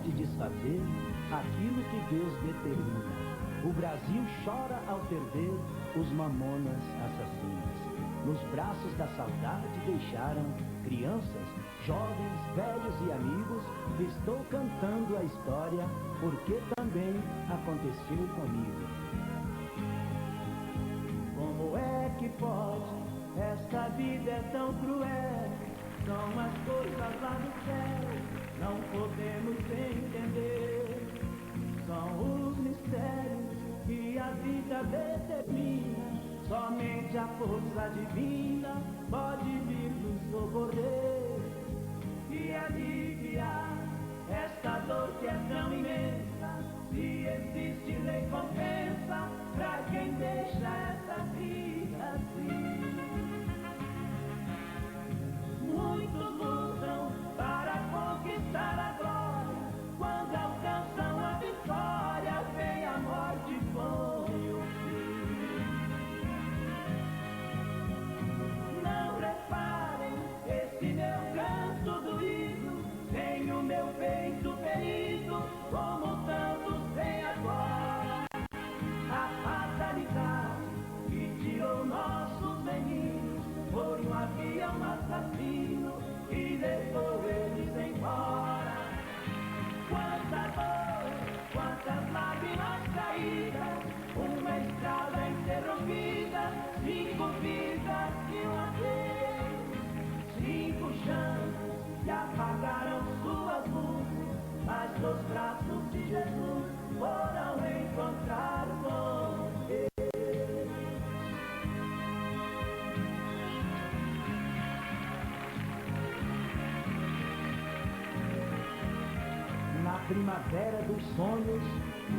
pode desfazer aquilo que Deus determina. O Brasil chora ao perder os mamonas assassinas. Nos braços da saudade deixaram crianças, jovens, velhos e amigos. Estou cantando a história porque também aconteceu comigo. Como é que pode? Esta vida é tão cruel. São as coisas lá no céu, não podemos entender. São os mistérios que a vida determina. Somente a força divina pode vir nos socorrer e aliviar esta dor que é tão imensa. Se existe recompensa pra quem deixa essa vida assim. Muitos lutam para conquistar a glória. Quando alcançam a vitória, vem a morte e põe o fim. Não reparem esse meu canto doído, tem o meu peito ferido, como tantos têm agora. A fatalidade que tirou nossos meninos foi um avião assassino e levou eles embora. Quanta dor, quantas lágrimas caídas, uma estrada interrompida, 5 vidas e um adeus. 5 chamas que apagaram suas luzes, mas nos braços de Jesus foram encontrar com Deus. Na primavera dos sonhos,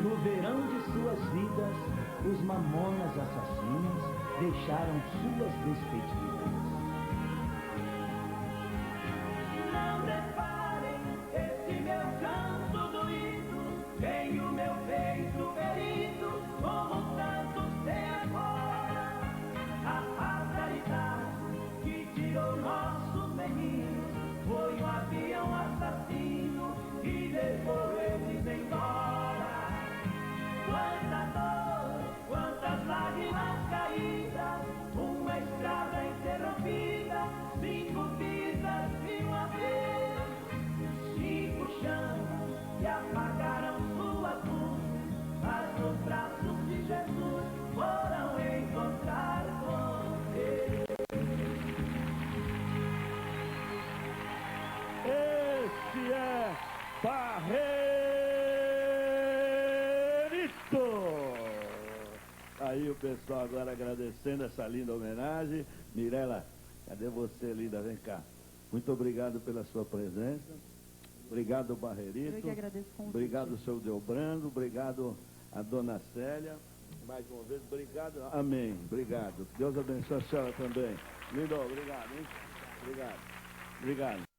no verão de suas vidas, os mamonas assassinos deixaram suas despedidas. Não reparem esse meu canto doído, tem o meu peito ferido, como tantos têm agora. A fatalidade que tirou nossos meninos foi um avião assassino e levou eles embora. Quanta dor, quantas lágrimas caídas, uma estrada interrompida, 5 vidas e um adeus. 5 chamas que apagaram suas luzes, mas nos braços de Jesus foram encontrar com Deus. Esse é Barreirito! Aí o pessoal agora agradecendo essa linda homenagem. Mirela, cadê você, linda? Vem cá. Muito obrigado pela sua presença. Obrigado, Barreirito. Eu que agradeço o convite. Obrigado, seu Delbrando. Obrigado, a dona Célia. Mais uma vez, obrigado. Amém. Obrigado. Deus abençoe a senhora também. Lindo, obrigado, hein? Obrigado. Obrigado.